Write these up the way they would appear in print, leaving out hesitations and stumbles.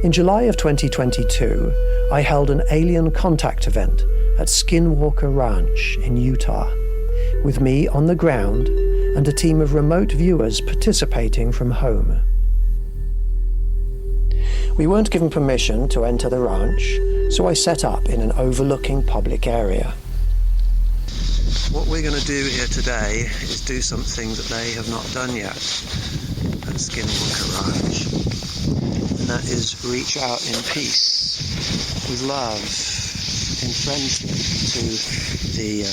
In July of 2022, I held an alien contact event at Skinwalker Ranch in Utah, with me on the ground and a team of remote viewers participating from home. We weren't given permission to enter the ranch, so I set up in an overlooking public area. What we're going to do here today is do something that they have not done yet at Skinwalker Ranch, and that is reach out in peace, with love, in friendship to the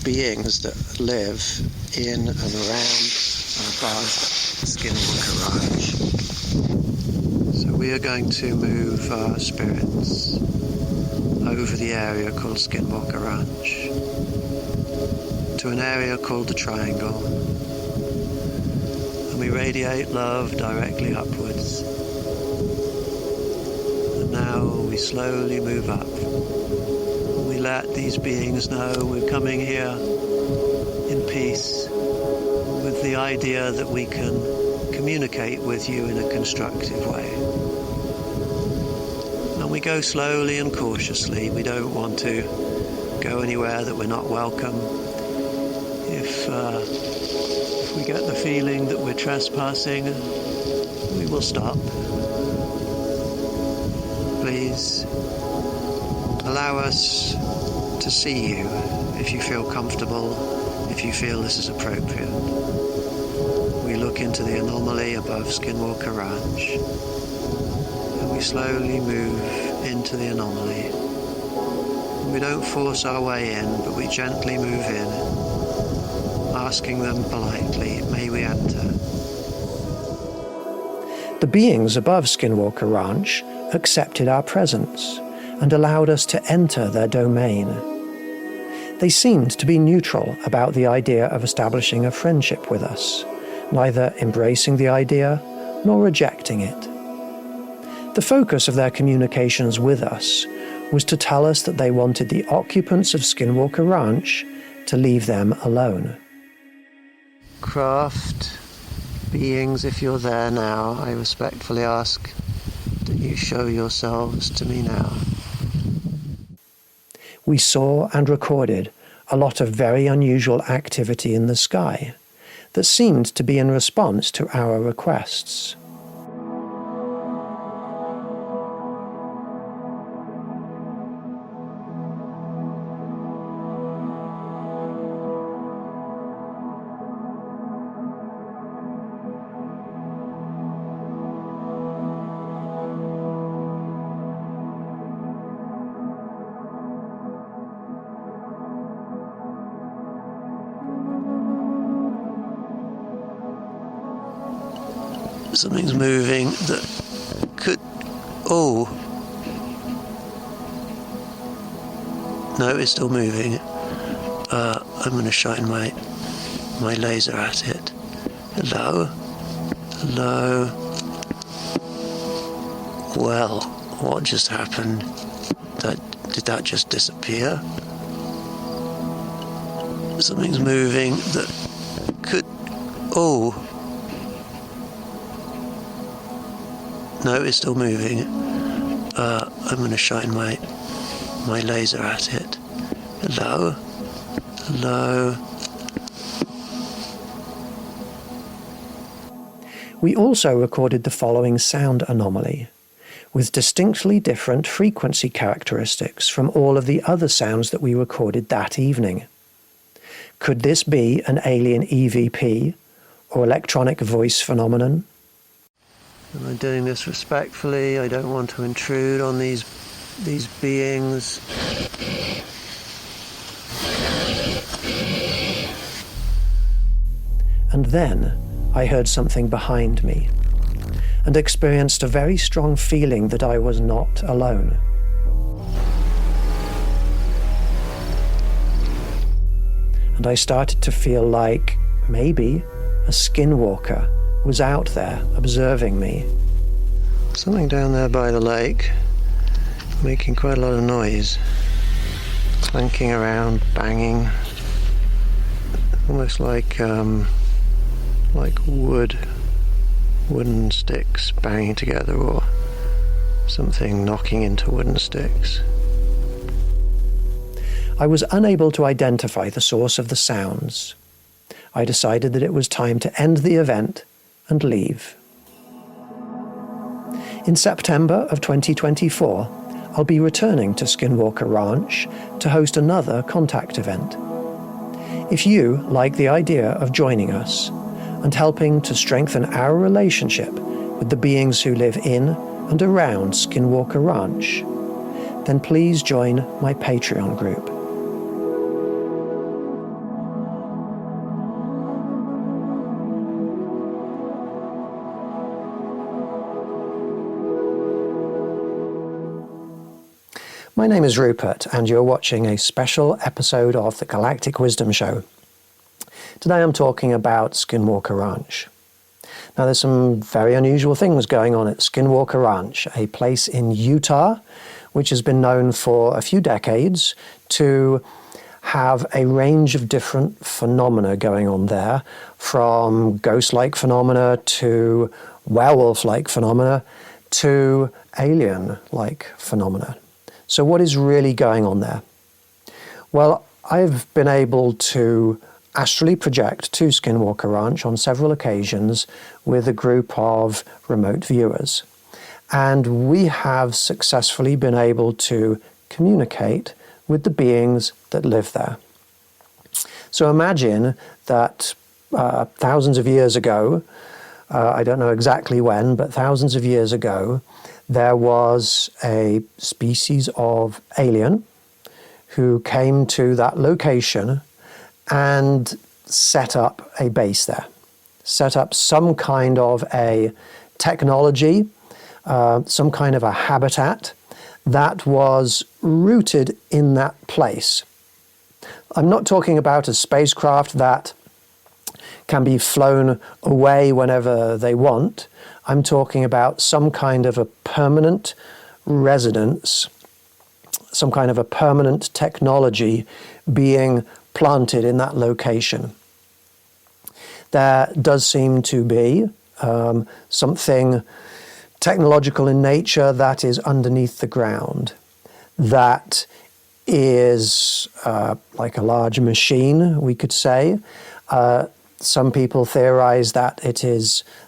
beings that live in and around and above Skinwalker Ranch. So we are going to move our spirits over the area called Skinwalker Ranch to an area called the Triangle, and we radiate love directly upwards. And now we slowly move up. We let these beings know we're coming here in peace, with the idea that we can communicate with you in a constructive way. And we go slowly and cautiously. We don't want to go anywhere that we're not welcome. If we get the feeling that we're trespassing, we will stop. Please allow us to see you if you feel comfortable, if you feel this is appropriate. We look into the anomaly above Skinwalker Ranch, and we slowly move into the anomaly. We don't force our way in, but we gently move in, asking them politely, may we enter? The beings above Skinwalker Ranch accepted our presence and allowed us to enter their domain. They seemed to be neutral about the idea of establishing a friendship with us, neither embracing the idea nor rejecting it. The focus of their communications with us was to tell us that they wanted the occupants of Skinwalker Ranch to leave them alone. Craft beings, if you're there now, I respectfully ask that you show yourselves to me now. We saw and recorded a lot of very unusual activity in the sky that seemed to be in response to our requests. Something's moving that could... Oh! No, it's still moving. I'm going to shine my laser at it. Hello? Hello? Well, what just happened? Did that just disappear? Something's moving that could... Oh! No, it's still moving. I'm going to shine my laser at it. Hello? Hello? We also recorded the following sound anomaly, with distinctly different frequency characteristics from all of the other sounds that we recorded that evening. Could this be an alien EVP or electronic voice phenomenon? And I'm doing this respectfully. I don't want to intrude on these beings. And then I heard something behind me and experienced a very strong feeling that I was not alone. And I started to feel like maybe a skinwalker was out there observing me. Something down there by the lake, making quite a lot of noise, clanking around, banging, almost like wooden sticks banging together, or Something knocking into wooden sticks. I was unable to identify the source of the sounds. I decided that it was time to end the event and leave. In September of 2024, I'll be returning to Skinwalker Ranch to host another contact event. If you like the idea of joining us and helping to strengthen our relationship with the beings who live in and around Skinwalker Ranch, then please join my Patreon group. My name is Rupert, and you're watching a special episode of the Galactic Wisdom Show. Today I'm talking about Skinwalker Ranch. Now, there's some very unusual things going on at Skinwalker Ranch, a place in Utah, which has been known for a few decades to have a range of different phenomena going on there, from ghost-like phenomena to werewolf-like phenomena to alien-like phenomena. So what is really going on there? Well, I've been able to astrally project to Skinwalker Ranch on several occasions with a group of remote viewers. And we have successfully been able to communicate with the beings that live there. So imagine that thousands of years ago, I don't know exactly when, but thousands of years ago, there was a species of alien who came to that location and set up a base there, set up some kind of a technology, some kind of a habitat that was rooted in that place. I'm not talking about a spacecraft that can be flown away whenever they want. I'm talking about some kind of a permanent residence, some kind of a permanent technology being planted in that location. There does seem to be something technological in nature that is underneath the ground, that is like a large machine, we could say. Some people theorize that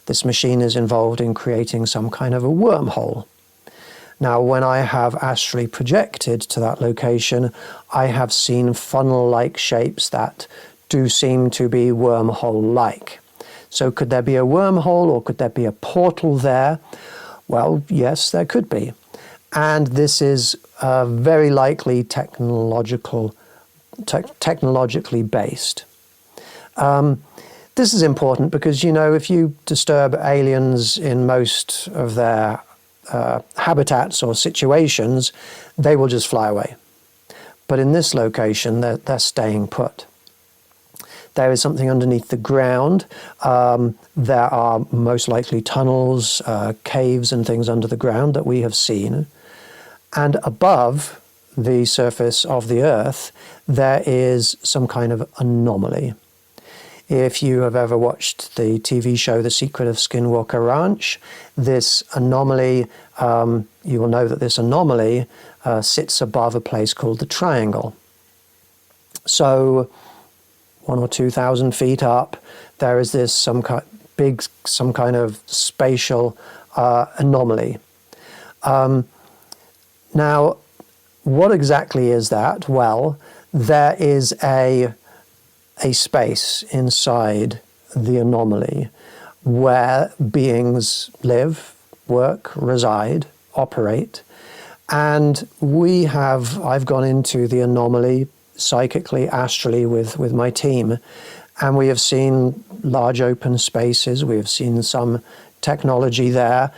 this machine is involved in creating some kind of a wormhole. Now, when I have astrally projected to that location, I have seen funnel-like shapes that do seem to be wormhole-like. So could there be a wormhole, or could there be a portal there? Well, yes, there could be. And this is very likely technologically based. This is important because, if you disturb aliens in most of their habitats or situations, they will just fly away. But in this location, they're staying put. There is something underneath the ground. There are most likely tunnels, caves and things under the ground that we have seen. And above the surface of the Earth, there is some kind of anomaly. If you have ever watched the TV show The Secret of Skinwalker Ranch, this anomaly, you will know that this anomaly sits above a place called the Triangle. So 1,000 or 2,000 feet up, there is this some kind of spatial anomaly. Now, what exactly is that? Well, there is a space inside the anomaly where beings live, work, reside, operate. And I've gone into the anomaly psychically, astrally with my team, and we have seen large open spaces. We have seen some technology there.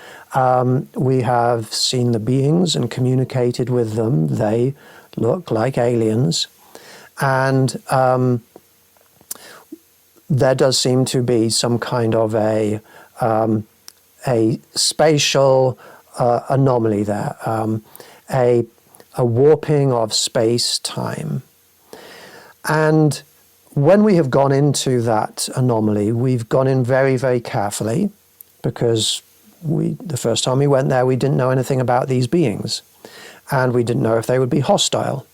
We have seen the beings and communicated with them. They look like aliens. And there does seem to be some kind of a spatial anomaly there, a warping of space-time. And when we have gone into that anomaly, we've gone in very, very carefully, because the first time we went there, we didn't know anything about these beings, and we didn't know if they would be hostile.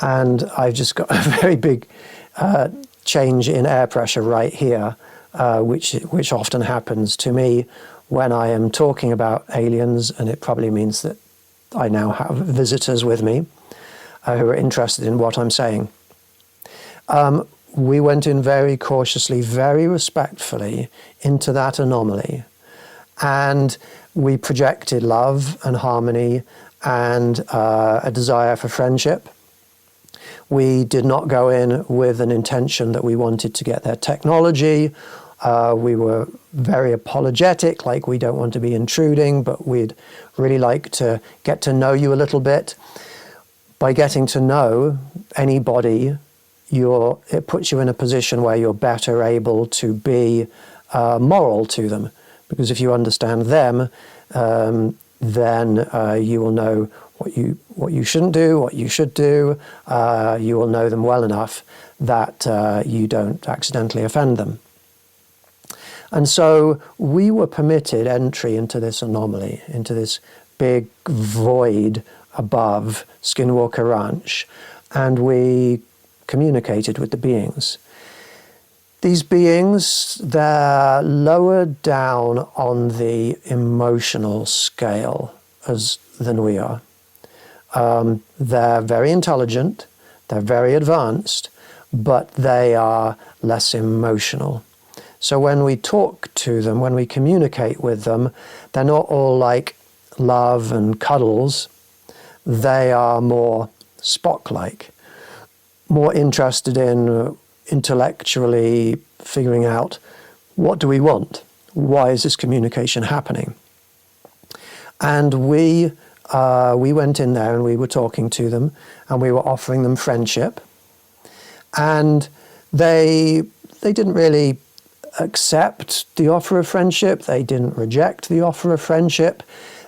And I've just got a very big change in air pressure right here, which often happens to me when I am talking about aliens, and it probably means that I now have visitors with me who are interested in what I'm saying. We went in very cautiously, very respectfully into that anomaly, and we projected love and harmony and a desire for friendship. We did not go in with an intention that we wanted to get their technology. We were very apologetic, like we don't want to be intruding, but we'd really like to get to know you a little bit. By getting to know anybody, it puts you in a position where you're better able to be moral to them. Because if you understand them, then you will know what you shouldn't do, what you should do. You will know them well enough that you don't accidentally offend them. And so we were permitted entry into this anomaly, into this big void above Skinwalker Ranch, and we communicated with the beings. These beings, they're lower down on the emotional scale than we are. They're very intelligent, they're very advanced, but they are less emotional. So when we talk to them, when we communicate with them, they're not all like love and cuddles. They are more Spock-like, more interested in intellectually figuring out, what do we want? Why is this communication happening? And we went in there and we were talking to them and we were offering them friendship. And they didn't really accept the offer of friendship. They didn't reject the offer of friendship.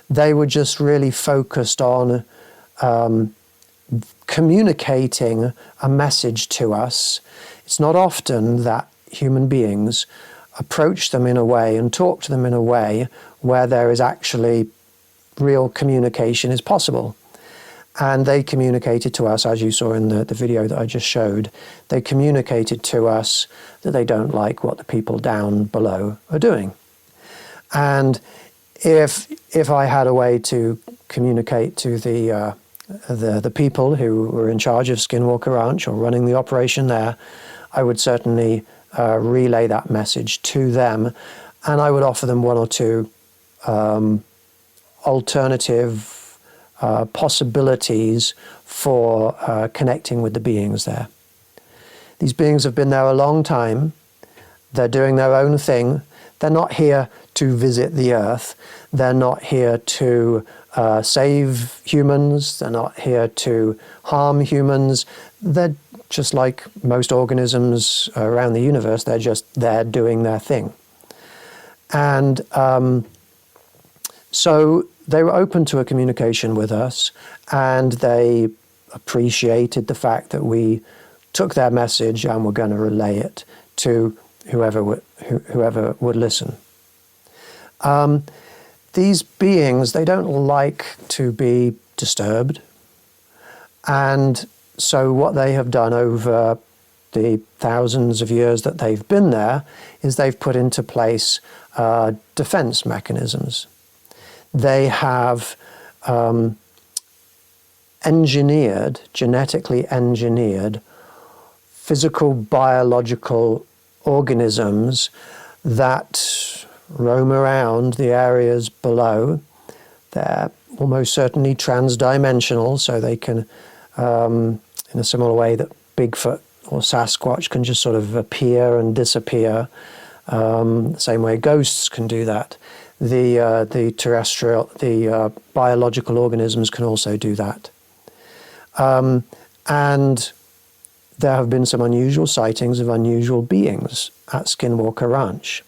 They were just really focused on communicating a message to us. It's not often that human beings approach them in a way and talk to them in a way where there is actually real communication is possible. And they communicated to us, as you saw in the video that I just showed, they communicated to us that they don't like what the people down below are doing. And if I had a way to communicate to the people who were in charge of Skinwalker Ranch or running the operation there, I would certainly relay that message to them, and I would offer them one or two alternative possibilities for connecting with the beings there. These beings have been there a long time. They're doing their own thing. They're not here to visit the Earth. They're not here to save humans. They're not here to harm humans. They're just like most organisms around the universe. They're just there doing their thing. And so they were open to a communication with us, and they appreciated the fact that we took their message and were going to relay it to whoever would listen. These beings, they don't like to be disturbed, and so what they have done over the thousands of years that they've been there is they've put into place defense mechanisms. They have genetically engineered physical biological organisms that roam around the areas below. They're almost certainly transdimensional, so they can, in a similar way that Bigfoot or Sasquatch can just sort of appear and disappear, the same way ghosts can do that. The terrestrial, the biological organisms can also do that. And there have been some unusual sightings of unusual beings at Skinwalker Ranch.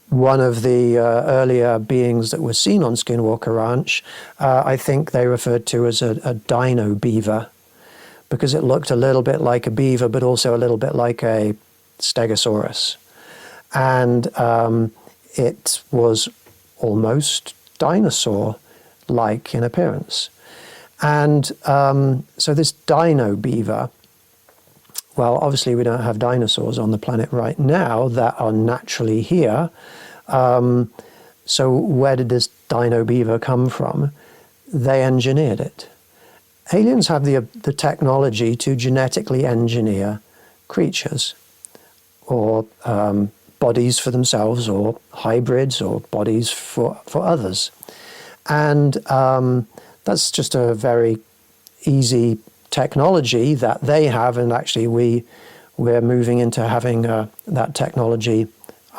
One of the earlier beings that was seen on Skinwalker Ranch, I think they referred to as a dino beaver, because it looked a little bit like a beaver, but also a little bit like a stegosaurus. and it was almost dinosaur-like in appearance. And so this dino beaver, well, obviously we don't have dinosaurs on the planet right now that are naturally here. So where did this dino beaver come from? They engineered it. Aliens have the technology to genetically engineer creatures, or bodies for themselves, or hybrids, or bodies for others. And that's just a very easy technology that they have, and actually we're moving into having that technology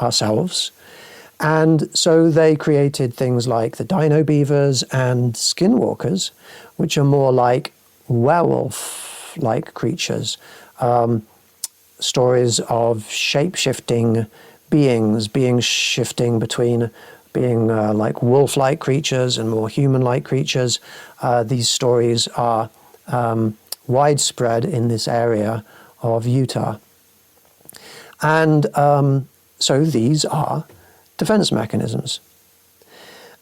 ourselves. And so they created things like the dino beavers and skinwalkers, which are more like werewolf-like creatures. Stories of shape-shifting beings shifting between being like wolf-like creatures and more human-like creatures. These stories are widespread in this area of Utah. And so these are defense mechanisms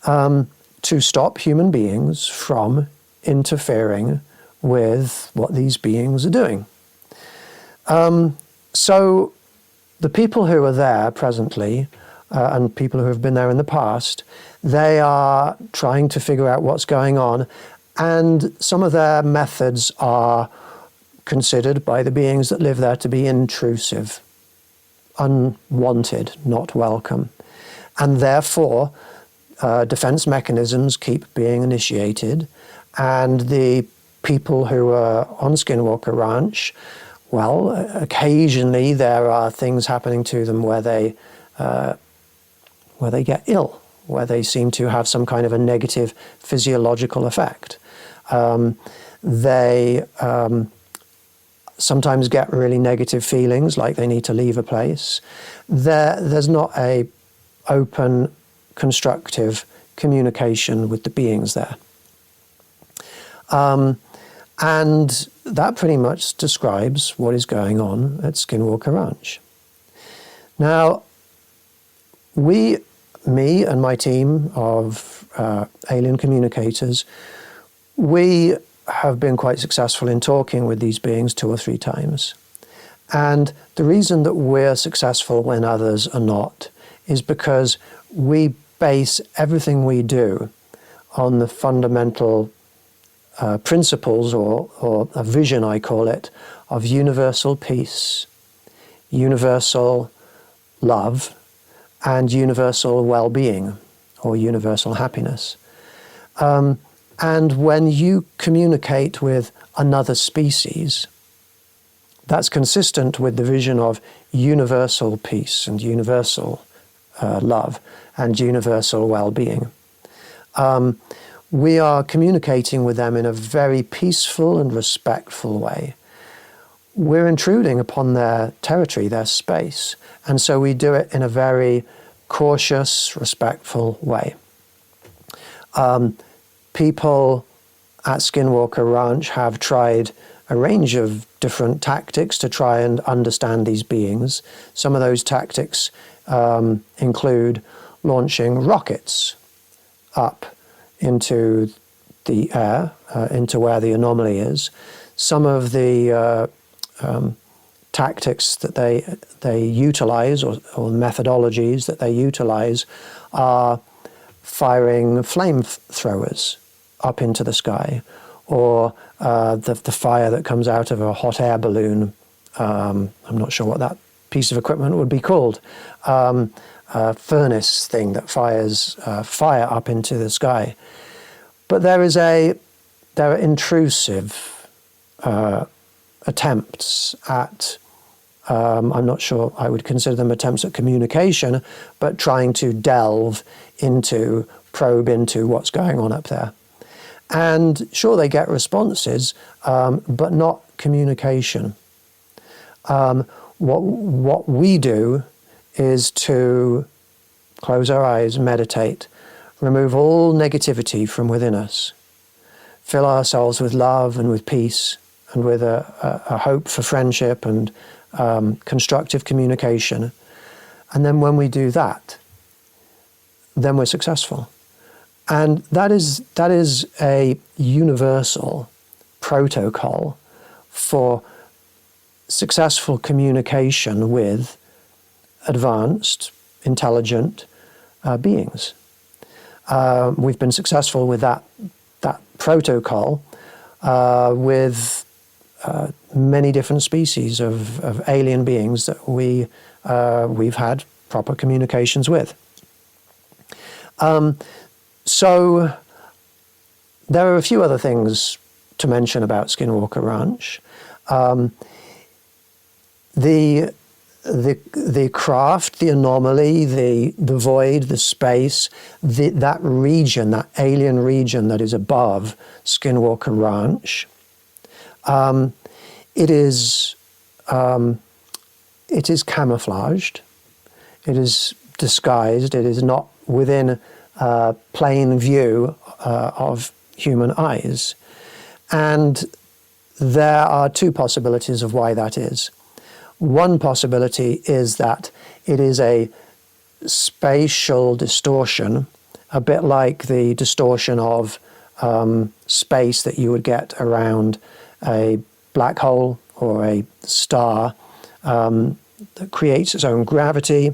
to stop human beings from interfering with what these beings are doing. So the people who are there presently, and people who have been there in the past, they are trying to figure out what's going on, and some of their methods are considered by the beings that live there to be intrusive, unwanted, not welcome. And therefore, defense mechanisms keep being initiated, and the people who are on Skinwalker Ranch, well, occasionally there are things happening to them where they get ill, where they seem to have some kind of a negative physiological effect. They sometimes get really negative feelings, like they need to leave a place. There's not a open, constructive communication with the beings there. And that pretty much describes what is going on at Skinwalker Ranch. Now, me and my team of alien communicators, we have been quite successful in talking with these beings 2 or 3 times. And the reason that we're successful when others are not is because we base everything we do on the fundamental principles, or a vision, I call it, of universal peace, universal love, and universal well-being, or universal happiness. And when you communicate with another species, that's consistent with the vision of universal peace and universal love and universal well-being. We are communicating with them in a very peaceful and respectful way. We're intruding upon their territory, their space, and so we do it in a very cautious, respectful way. People at Skinwalker Ranch have tried a range of different tactics to try and understand these beings. Some of those tactics include launching rockets up into the air, into where the anomaly is. Some of the tactics that they utilize, or methodologies that they utilize, are firing flamethrowers up into the sky, or the fire that comes out of a hot air balloon. I'm not sure what that piece of equipment would be called. Furnace thing that fires fire up into the sky. But there are intrusive attempts at, I'm not sure I would consider them attempts at communication, but trying to delve into, probe into what's going on up there. And sure, they get responses, but not communication. What we do is to close our eyes, meditate, remove all negativity from within us, fill ourselves with love and with peace and with a hope for friendship and constructive communication, And then when we do that, then we're successful. And that is a universal protocol for successful communication with advanced, intelligent beings. We've been successful with that protocol with many different species of alien beings that we've had proper communications with. So there are a few other things to mention about Skinwalker Ranch. The craft, the anomaly, the void, the space, that region, that alien region that is above Skinwalker Ranch, it is camouflaged, it is disguised, it is not within plain view of human eyes. And there are two possibilities of why that is. One possibility is that it is a spatial distortion, a bit like the distortion of space that you would get around a black hole or a star that creates its own gravity.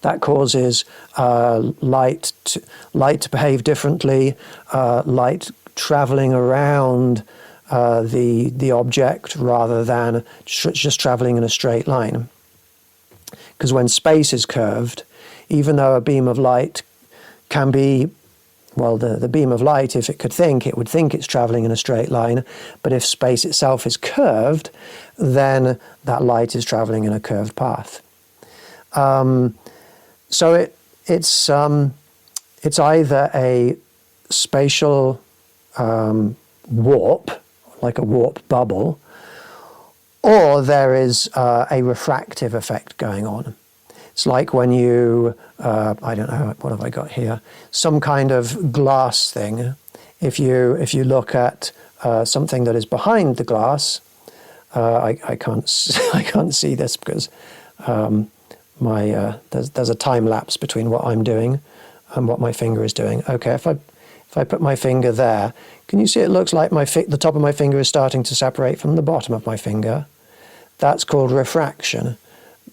That causes light to behave differently, light traveling around the object rather than just traveling in a straight line. Because when space is curved, even though a beam of light can be, well, the beam of light, if it could think, it would think it's traveling in a straight line. But if space itself is curved, then that light is traveling in a curved path. So it's either a spatial warp, like a warp bubble, or there is a refractive effect going on. It's like when you, I don't know, what have I got here? Some kind of glass thing. If you look at something that is behind the glass, I can't see this because there's a time lapse between what I'm doing and what my finger is doing. Okay, if I put my finger there, can you see it looks like the top of my finger is starting to separate from the bottom of my finger? That's called refraction.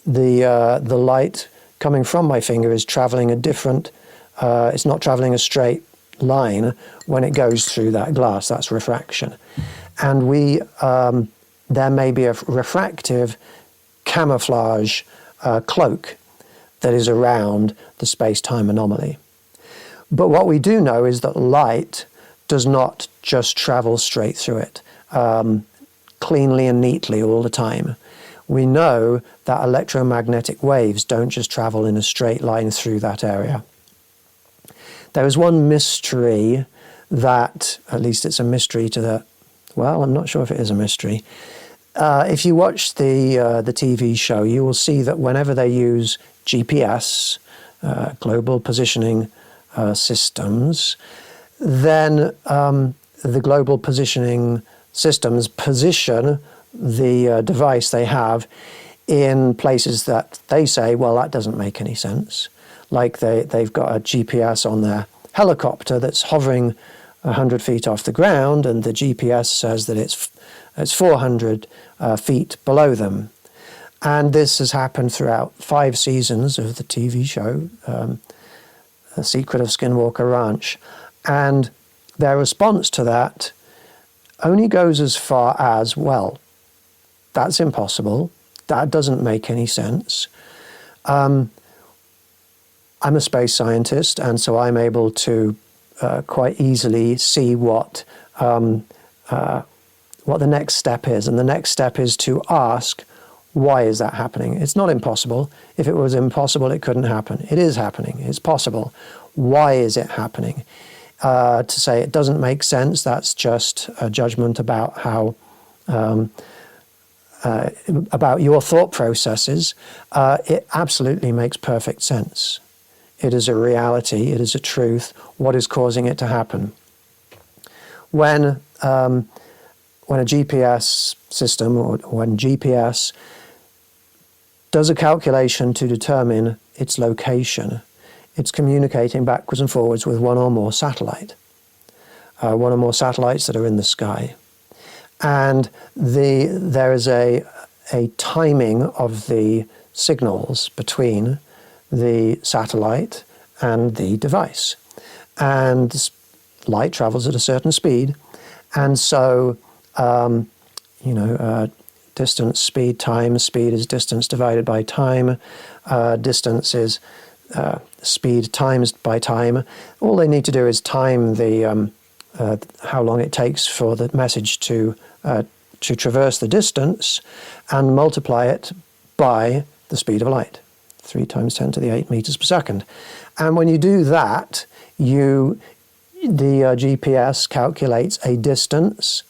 The light coming from my finger is traveling a different, it's not traveling a straight line when it goes through that glass. That's refraction. And there may be a refractive camouflage cloak that is around the space-time anomaly. But what we do know is that light does not just travel straight through it, cleanly and neatly all the time. We know that electromagnetic waves don't just travel in a straight line through that area. There is one mystery that, at least it's a mystery to well, I'm not sure if it is a mystery. If you watch the TV show, you will see that whenever they use GPS, global positioning systems, then the global positioning systems position the device they have in places that they say, well, that doesn't make any sense. Like they've got a GPS on their helicopter that's hovering 100 feet off the ground, and the GPS says that it's 400 feet below them. And this has happened throughout 5 seasons of the TV show, The Secret of Skinwalker Ranch. And their response to that only goes as far as, well, that's impossible. That doesn't make any sense. I'm a space scientist, and so I'm able to quite easily see what the next step is. And the next step is to ask, why is that happening? It's not impossible. If it was impossible, it couldn't happen. It is happening. It's possible. Why is it happening? To say it doesn't make sense, that's just a judgment about how about your thought processes. It absolutely makes perfect sense. It is a reality. It is a truth. What is causing it to happen? When a GPS system, or when GPS does a calculation to determine its location. It's communicating backwards and forwards with one or more satellites that are in the sky. And there is a timing of the signals between the satellite and the device. And light travels at a certain speed, and so distance, speed, time. Speed is distance divided by time. Distance is speed times by time. All they need to do is time the how long it takes for the message to traverse the distance, and multiply it by the speed of light, 3 times 10 to the 8 meters per second. And when you do that, the GPS calculates a distance.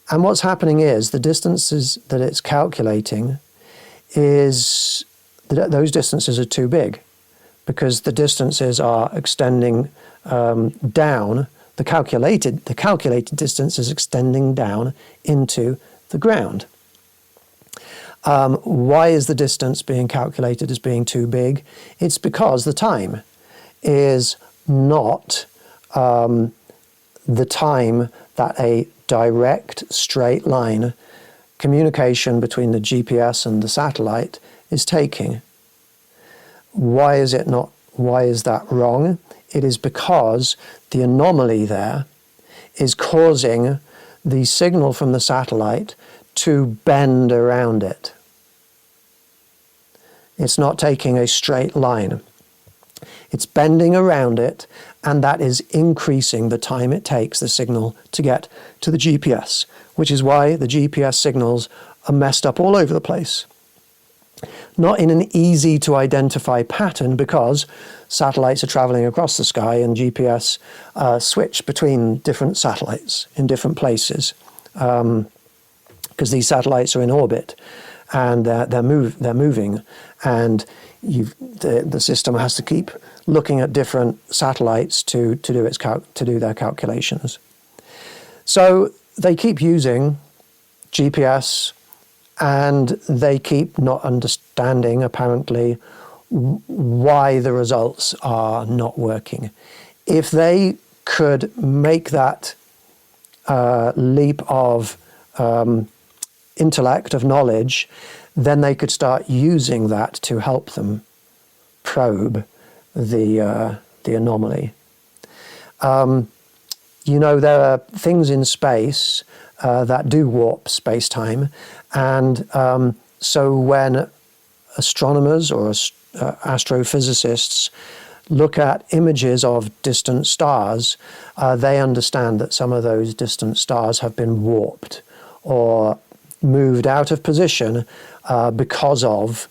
And what's happening is the distances that it's calculating those distances are too big, because the distances are extending down. The calculated distance is extending down into the ground. Why is the distance being calculated as being too big? It's because the time is not the time that a direct straight line communication between the GPS and the satellite is taking. Why is it not? Why is that wrong? It is because the anomaly there is causing the signal from the satellite to bend around it. It's not taking a straight line. It's bending around it, and that is increasing the time it takes the signal to get to the GPS, which is why the GPS signals are messed up all over the place. Not in an easy to identify pattern, because satellites are traveling across the sky and GPS switch between different satellites in different places, because these satellites are in orbit and they're moving, and the system has to keep looking at different satellites to do their calculations. So they keep using GPS, and they keep not understanding, apparently, why the results are not working. If they could make that leap of intellect, of knowledge, then they could start using that to help them probe the anomaly. There are things in space that do warp space-time, and so when astronomers or astrophysicists look at images of distant stars, they understand that some of those distant stars have been warped or moved out of position because of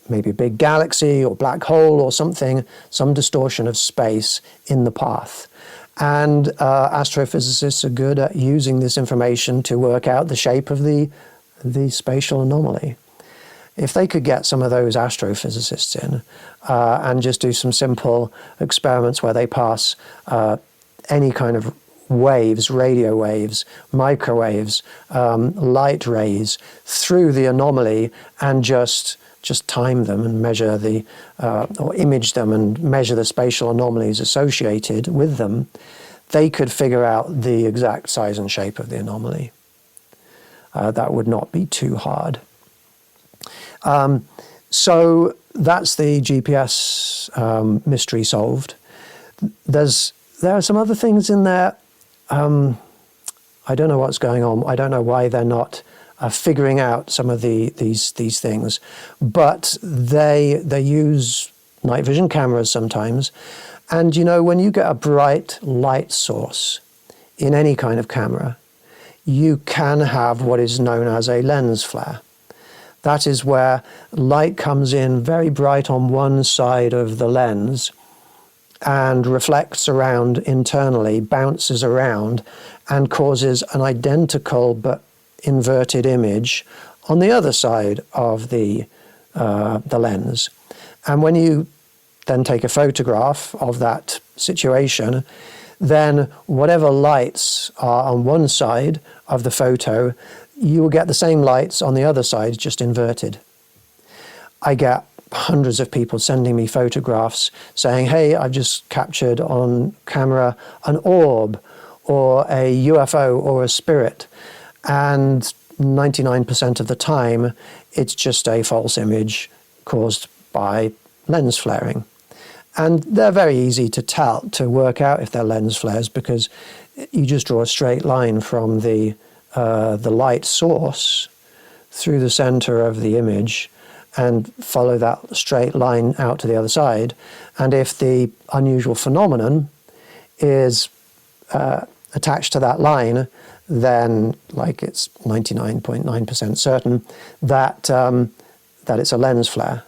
maybe a big galaxy or black hole or something, some distortion of space in the path. And astrophysicists are good at using this information to work out the shape of the spatial anomaly. If they could get some of those astrophysicists in and just do some simple experiments where they pass any kind of waves, radio waves, microwaves, light rays through the anomaly, and just time them and measure or image them and measure the spatial anomalies associated with them, they could figure out the exact size and shape of the anomaly. That would not be too hard. So that's the GPS mystery solved. There are some other things in there. I don't know what's going on. I don't know why they're not figuring out some of these things, but they use night vision cameras sometimes. And when you get a bright light source in any kind of camera, you can have what is known as a lens flare. That is where light comes in very bright on one side of the lens and reflects around internally, bounces around, and causes an identical but inverted image on the other side of the lens. And when you then take a photograph of that situation, then whatever lights are on one side of the photo, you will get the same lights on the other side, just inverted. I get hundreds of people sending me photographs saying, hey, I've just captured on camera an orb or a UFO or a spirit. And 99% of the time, it's just a false image caused by lens flaring. And they're very easy to work out if they're lens flares, because you just draw a straight line from the light source through the center of the image and follow that straight line out to the other side. And if the unusual phenomenon is attached to that line, then like it's 99.9% certain that that it's a lens flare.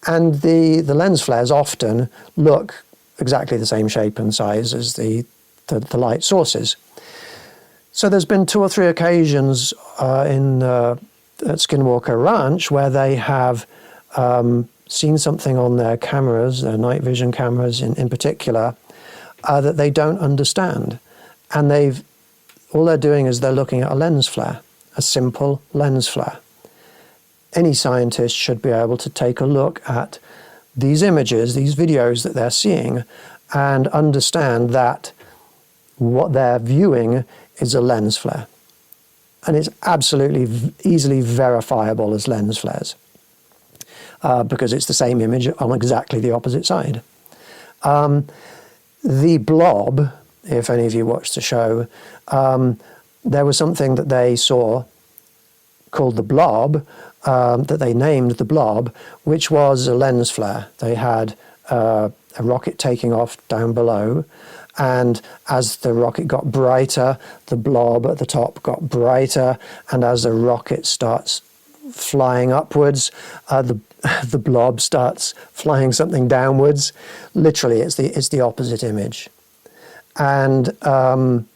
And the lens flares often look exactly the same shape and size as the light sources. So there's been 2 or 3 occasions at Skinwalker Ranch where they have seen something on their cameras, their night vision cameras in particular, that they don't understand. And all they're doing is they're looking at a lens flare, a simple lens flare. Any scientist should be able to take a look at these images, these videos that they're seeing, and understand that what they're viewing is a lens flare. And it's absolutely easily verifiable as lens flares because it's the same image on exactly the opposite side. The blob, if any of you watched the show, there was something that they saw called the blob, that they named the blob, which was a lens flare. They had a rocket taking off down below, and as the rocket got brighter, the blob at the top got brighter, and as the rocket starts flying upwards, the blob starts flying something downwards. Literally, it's the opposite image. And I'm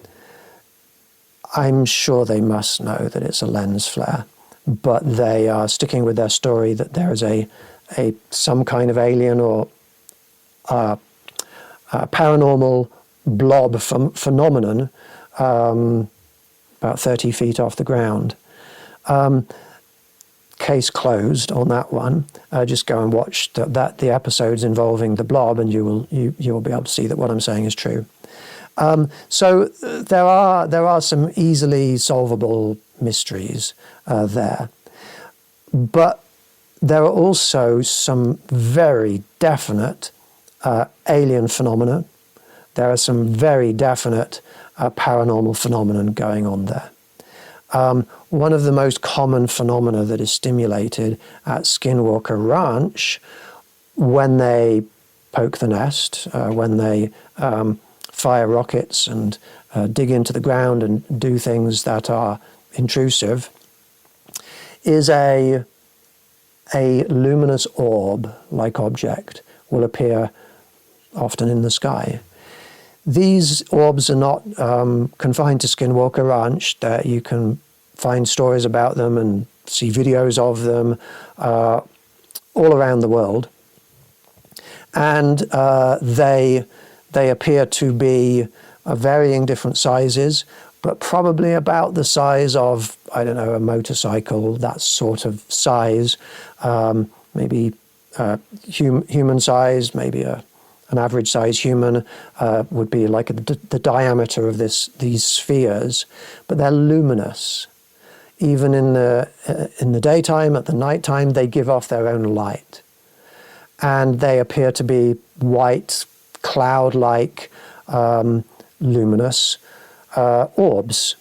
sure they must know that it's a lens flare, but they are sticking with their story that there is some kind of alien or paranormal blob phenomenon about 30 feet off the ground. Case closed on that one. Just go and watch the episodes involving the blob, and you will be able to see that what I'm saying is true. So there are some easily solvable mysteries there, but there are also some very definite alien phenomena. There are some very definite paranormal phenomenon going on there. One of the most common phenomena that is stimulated at Skinwalker Ranch when they poke the nest, when they fire rockets and dig into the ground and do things that are intrusive, is a luminous orb-like object will appear often in the sky. These orbs are not confined to Skinwalker Ranch. That you can find stories about them and see videos of them all around the world. And they appear to be varying different sizes, but probably about the size of, I don't know, a motorcycle, that sort of size, maybe human size, maybe an average size human would be like the diameter of these spheres, but they're luminous. Even in the daytime, at the nighttime, they give off their own light. And they appear to be white, cloud-like, luminous orbs.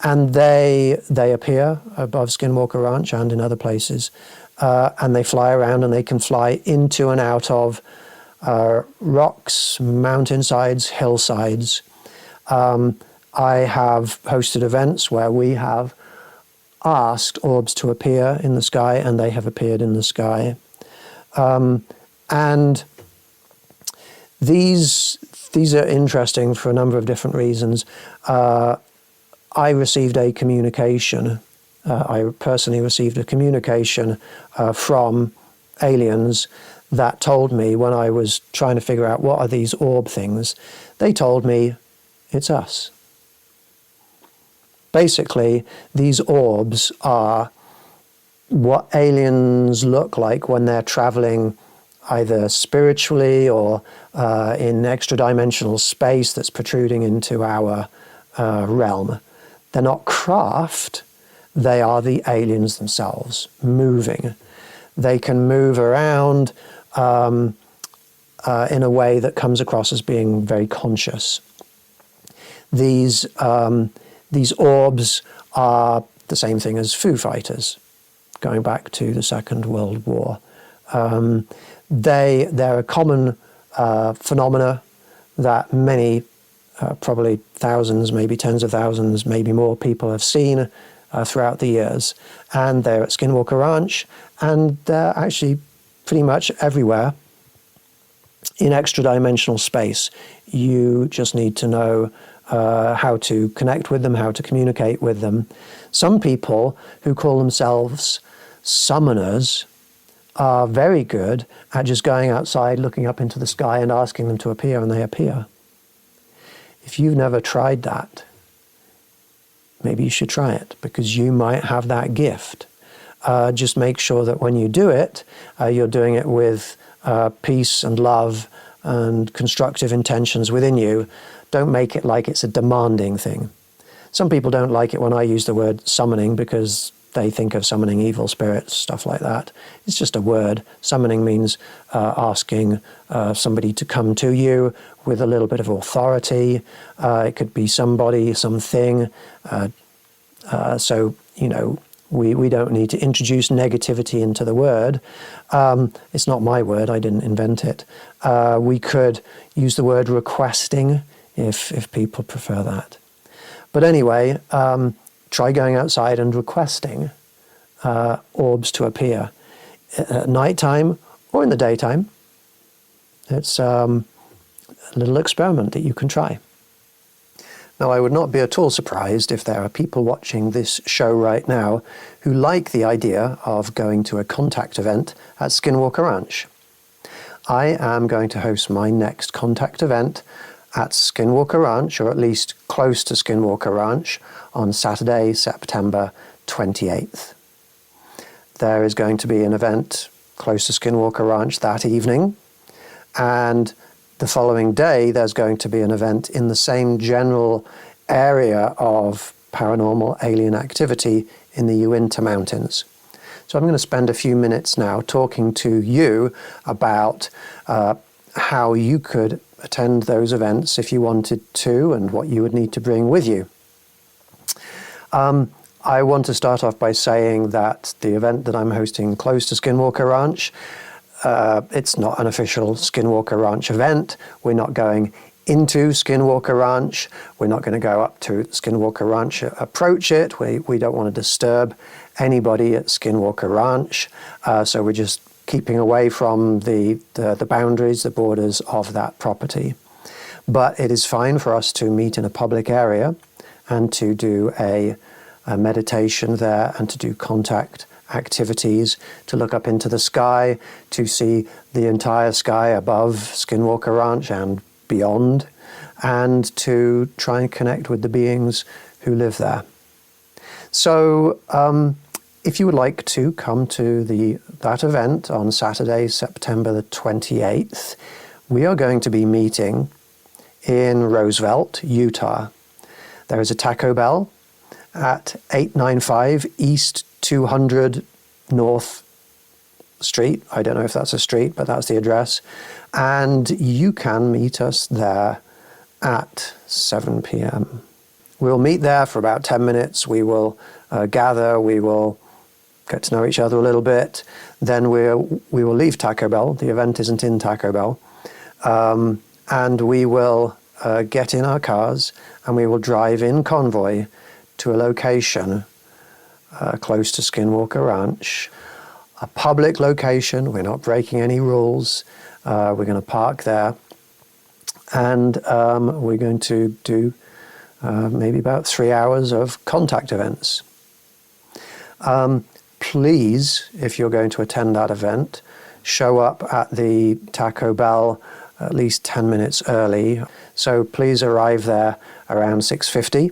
And they appear above Skinwalker Ranch and in other places. And they fly around, and they can fly into and out of rocks, mountainsides, hillsides. I have hosted events where we have asked orbs to appear in the sky, and they have appeared in the sky. And these are interesting for a number of different reasons. I received a communication. I personally received a communication from aliens that told me, when I was trying to figure out what are these orb things, they told me it's us. Basically, these orbs are what aliens look like when they're traveling either spiritually or in extra-dimensional space that's protruding into our realm. They're not craft, they are the aliens themselves, moving. They can move around in a way that comes across as being very conscious. These orbs are the same thing as Foo Fighters, going back to the Second World War. They're a common phenomena that many, probably thousands, maybe tens of thousands, maybe more people have seen throughout the years. And they're at Skinwalker Ranch, and they're actually pretty much everywhere in extra-dimensional space. You just need to know how to connect with them, how to communicate with them. Some people who call themselves summoners are very good at just going outside, looking up into the sky and asking them to appear, and they appear. If you've never tried that, maybe you should try it, because you might have that gift. Just make sure that when you do it, you're doing it with peace and love and constructive intentions within you. Don't make it like it's a demanding thing. Some people don't like it when I use the word summoning because they think of summoning evil spirits, stuff like that. It's just a word. Summoning means asking somebody to come to you with a little bit of authority. It could be somebody, something. So, you know, we don't need to introduce negativity into the word. It's not my word, I didn't invent it. We could use the word requesting if people prefer that. But anyway, try going outside and requesting orbs to appear at nighttime or in the daytime. It's a little experiment that you can try. Now, I would not be at all surprised if there are people watching this show right now who like the idea of going to a contact event at Skinwalker Ranch. I am going to host my next contact event at Skinwalker Ranch, or at least close to Skinwalker Ranch, on Saturday, September 28th. There is going to be an event close to Skinwalker Ranch that evening, and the following day there's going to be an event in the same general area of paranormal alien activity in the Uinta Mountains. So I'm going to spend a few minutes now talking to you about how you could attend those events if you wanted to, and what you would need to bring with you. I want to start off by saying that the event that I'm hosting close to Skinwalker Ranch, it's not an official Skinwalker Ranch event. We're not going into Skinwalker Ranch. We're not going to go up to Skinwalker Ranch, approach it. We don't want to disturb anybody at Skinwalker Ranch. So we're just keeping away from the boundaries, the borders of that property. But it is fine for us to meet in a public area and to do a meditation there and to do contact activities, to look up into the sky, to see the entire sky above Skinwalker Ranch and beyond, and to try and connect with the beings who live there. So if you would like to come to that event on Saturday, September the 28th, we are going to be meeting in Roosevelt, Utah. There is a Taco Bell at 895 East 200 North Street. I don't know if that's a street, but that's the address. And you can meet us there at 7 p.m. We'll meet there for about 10 minutes. We will gather. We will get to know each other a little bit. Then we will leave Taco Bell. The event isn't in Taco Bell. And we will get in our cars and we will drive in convoy to a location close to Skinwalker Ranch, a public location. We're not breaking any rules. We're going to park there, and we're going to do maybe about 3 hours of contact events. Please, if you're going to attend that event, show up at the Taco Bell at least 10 minutes early. So please arrive there around 6:50.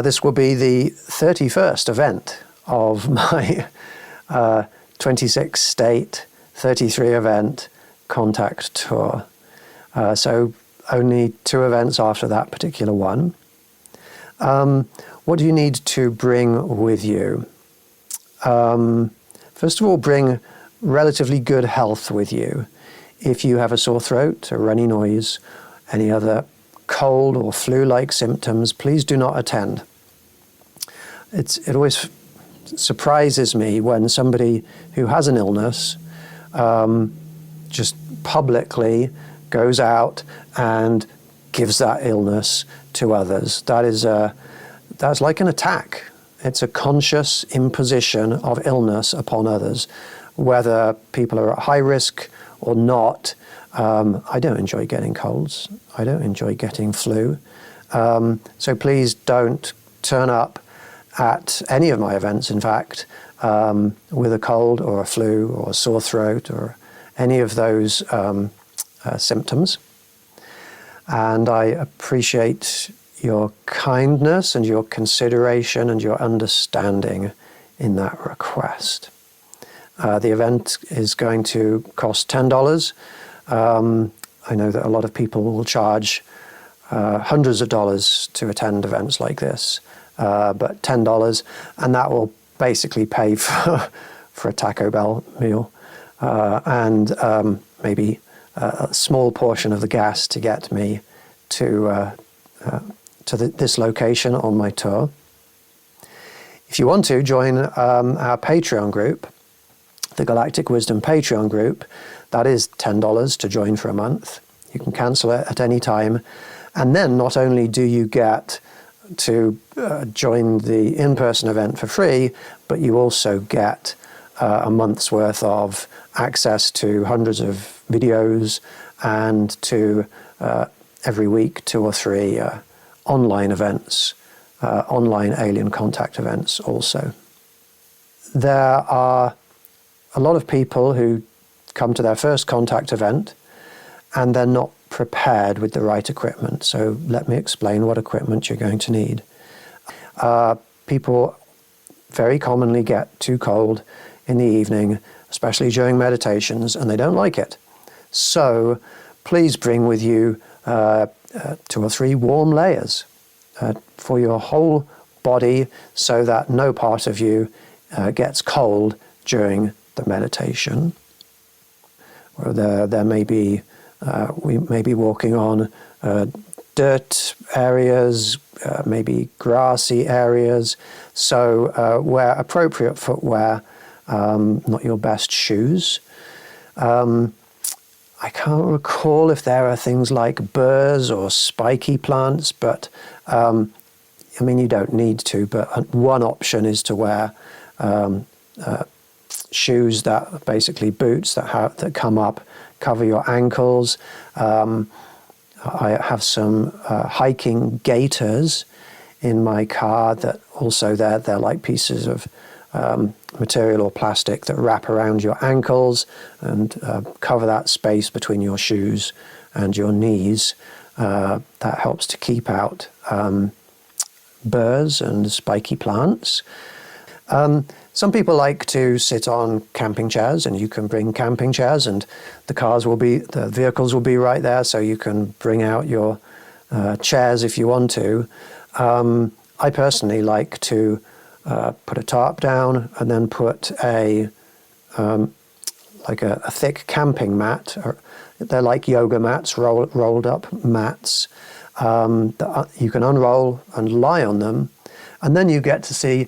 This will be the 31st event of my 26 state, 33 event contact tour. So only 2 events after that particular one. What do you need to bring with you? First of all, bring relatively good health with you. If you have a sore throat, a runny nose, any other cold or flu-like symptoms, please do not attend. It always surprises me when somebody who has an illness just publicly goes out and gives that illness to others. That's like an attack. It's a conscious imposition of illness upon others, whether people are at high risk or not. I don't enjoy getting colds. I don't enjoy getting flu. So please don't turn up at any of my events, in fact, with a cold or a flu or a sore throat or any of those symptoms. And I appreciate your kindness and your consideration and your understanding in that request. The event is going to cost $10. I know that a lot of people will charge hundreds of dollars to attend events like this, but $10, and that will basically pay for a Taco Bell meal and maybe a small portion of the gas to get me to this location on my tour. If you want to join our Patreon group, the Galactic Wisdom Patreon group, that is $10 to join for a month. You can cancel it at any time. And then not only do you get to join the in-person event for free, but you also get a month's worth of access to hundreds of videos and to every week 2 or 3 online events, online alien contact events also. There are a lot of people who come to their first contact event and they're not prepared with the right equipment. So let me explain what equipment you're going to need. People very commonly get too cold in the evening, especially during meditations, and they don't like it. So please bring with you 2 or 3 warm layers for your whole body so that no part of you gets cold during the meditation. Or there may be, we may be walking on dirt areas, maybe grassy areas. So wear appropriate footwear, not your best shoes. I can't recall if there are things like burrs or spiky plants, but I mean, you don't need to, but one option is to wear shoes that basically boots that come up, cover your ankles. I have some hiking gaiters in my car that also they're like pieces of material or plastic that wrap around your ankles and cover that space between your shoes and your knees. That helps to keep out burrs and spiky plants. Some people like to sit on camping chairs, and you can bring camping chairs, and the vehicles will be right there, so you can bring out your chairs if you want to. I personally like to put a tarp down and then put a thick camping mat. They're like yoga mats, rolled up mats that you can unroll and lie on them, and then you get to see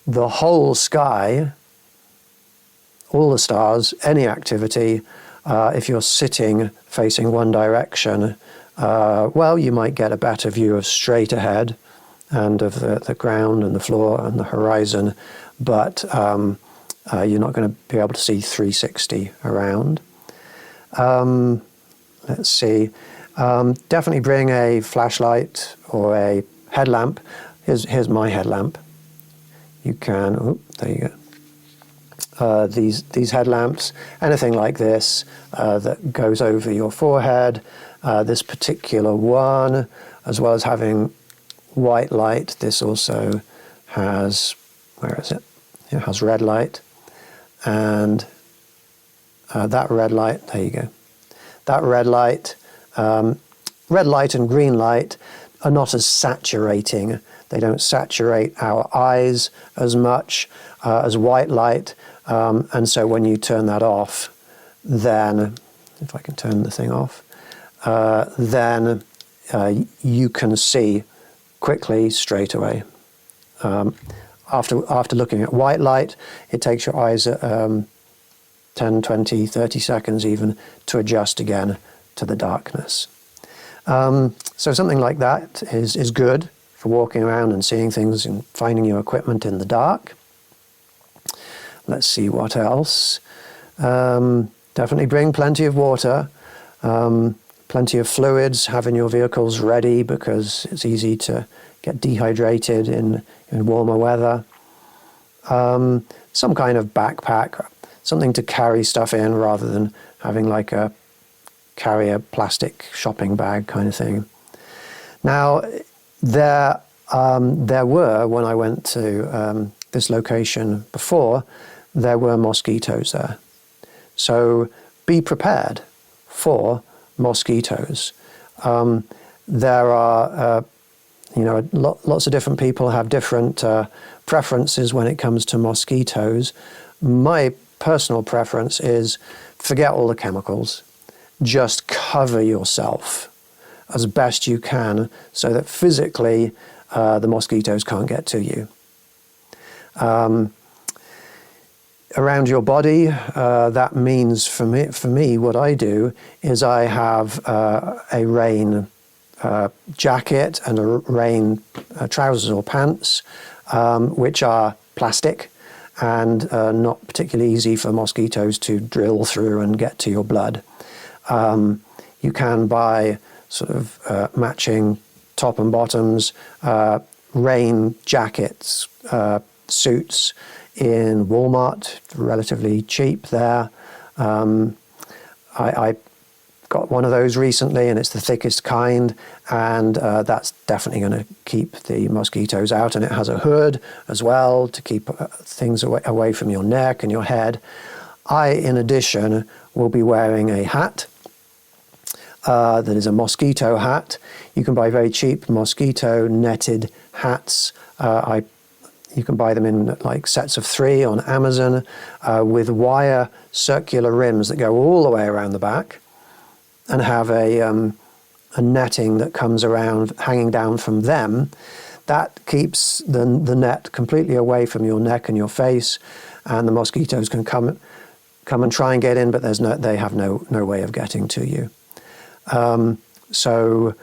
the whole sky, all the stars, any activity. If you're sitting facing one direction, well, you might get a better view of straight ahead and of the ground and the floor and the horizon, but you're not going to be able to see 360 around. Let's see. Definitely bring a flashlight or a headlamp. Here's my headlamp. You can, there you go. These headlamps, anything like this that goes over your forehead. This particular one, as well as having white light, this also has, where is it? It has red light, and that red light, there you go. That red light and green light are not as saturating. They don't saturate our eyes as much as white light. And so when you turn that off, then, if I can turn the thing off, then you can see quickly straight away. After looking at white light, it takes your eyes 10, 20, 30 seconds even to adjust again to the darkness. So something like that is good for walking around and seeing things and finding your equipment in the dark. Let's see what else. Definitely bring plenty of water, plenty of fluids, having your vehicles ready because it's easy to get dehydrated in warmer weather. Some kind of backpack, something to carry stuff in rather than having like carry a plastic shopping bag kind of thing. Now, there were, when I went to this location before, there were mosquitoes there. So be prepared for mosquitoes. There are, lots of different people have different preferences when it comes to mosquitoes. My personal preference is forget all the chemicals. Just cover yourself as best you can so that physically the mosquitoes can't get to you. Around your body, that means for me, what I do is I have a rain jacket and a rain trousers or pants, which are plastic and not particularly easy for mosquitoes to drill through and get to your blood. You can buy sort of matching top and bottoms, rain jackets, suits in Walmart, relatively cheap there. I got one of those recently, and it's the thickest kind, and that's definitely going to keep the mosquitoes out. And it has a hood as well to keep things away from your neck and your head. I, in addition, will be wearing a hat that is a mosquito hat. You can buy very cheap mosquito netted hats. You can buy them in like sets of 3 on Amazon with wire circular rims that go all the way around the back and have a netting that comes around hanging down from them. That keeps the net completely away from your neck and your face, and the mosquitoes can come and try and get in, but they have no way of getting to you. Some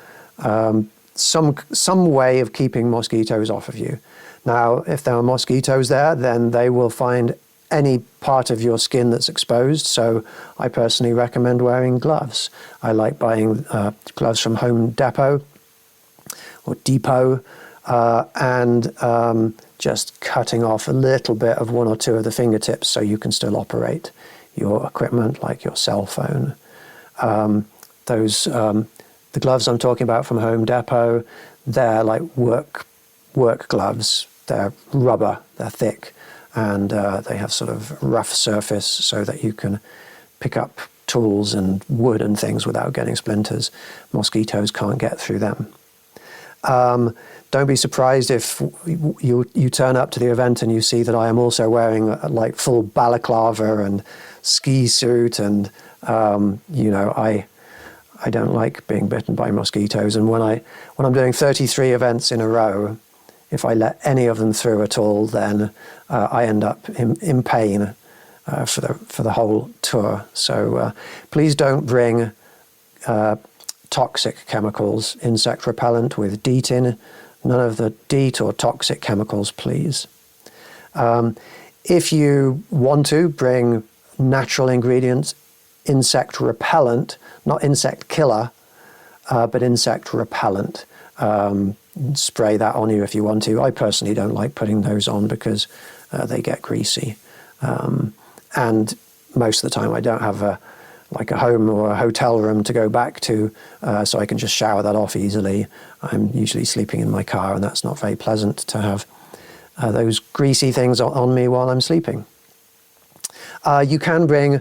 way of keeping mosquitoes off of you. Now, if there are mosquitoes there, then they will find any part of your skin that's exposed. So I personally recommend wearing gloves. I like buying gloves from Home Depot or Depot and just cutting off a little bit of 1 or 2 of the fingertips so you can still operate your equipment like your cell phone. The gloves I'm talking about from Home Depot, they're like work gloves. They're rubber, they're thick, and they have sort of rough surface so that you can pick up tools and wood and things without getting splinters. Mosquitoes can't get through them. Don't be surprised if you turn up to the event and you see that I am also wearing like full balaclava and ski suit, and I don't like being bitten by mosquitoes. And when I'm doing 33 events in a row, if I let any of them through at all, then I end up in pain for the whole tour. So please don't bring toxic chemicals, insect repellent with DEET in. None of the DEET or toxic chemicals, please. If you want to, bring natural ingredients, insect repellent, not insect killer, but insect repellent. Spray that on you if you want to. I personally don't like putting those on because they get greasy. And most of the time I don't have a home or a hotel room to go back to, so I can just shower that off easily. I'm usually sleeping in my car, and that's not very pleasant to have those greasy things on me while I'm sleeping. You can bring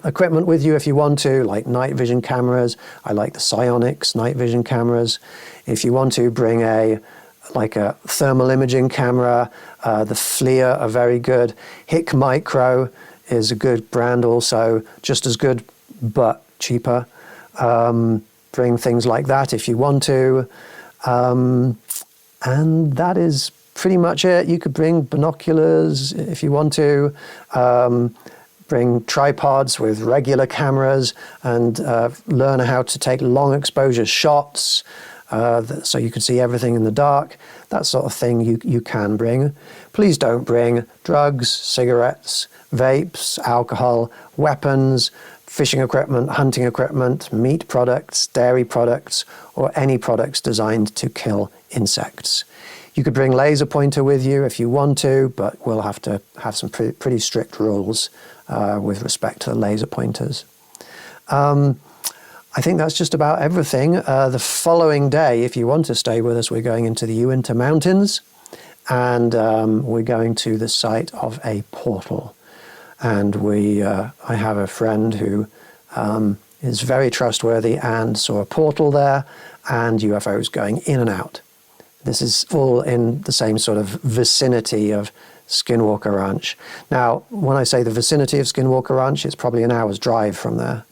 equipment with you if you want to, like night vision cameras. I like the Psionics night vision cameras. If you want to, bring a thermal imaging camera. The FLIR are very good. HIC Micro is a good brand also, just as good but cheaper. Bring things like that if you want to. And that is pretty much it. You could bring binoculars if you want to. Bring tripods with regular cameras and learn how to take long exposure shots so you can see everything in the dark. That sort of thing you can bring. Please don't bring drugs, cigarettes, vapes, alcohol, weapons, fishing equipment, hunting equipment, meat products, dairy products, or any products designed to kill insects. You could bring laser pointer with you if you want to, but we'll have to have some pretty strict rules with respect to the laser pointers. I think that's just about everything. The following day, if you want to stay with us, we're going into the Uinta Mountains, and we're going to the site of a portal. And I have a friend who is very trustworthy and saw a portal there and UFOs going in and out. This is all in the same sort of vicinity of Skinwalker Ranch. Now, when I say the vicinity of Skinwalker Ranch, it's probably an hour's drive from there.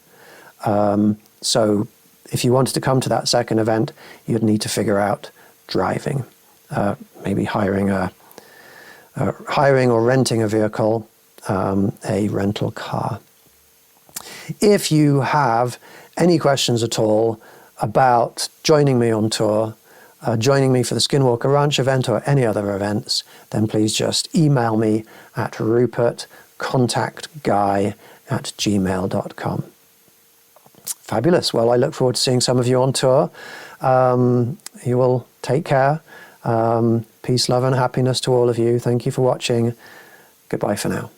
So if you wanted to come to that second event, you'd need to figure out driving, maybe hiring or renting a vehicle, a rental car. If you have any questions at all about joining me on tour, joining me for the Skinwalker Ranch event or any other events, then please just email me at rupertcontactguy@gmail.com. Fabulous. Well, I look forward to seeing some of you on tour. You will take care. Peace, love, and happiness to all of you. Thank you for watching. Goodbye for now.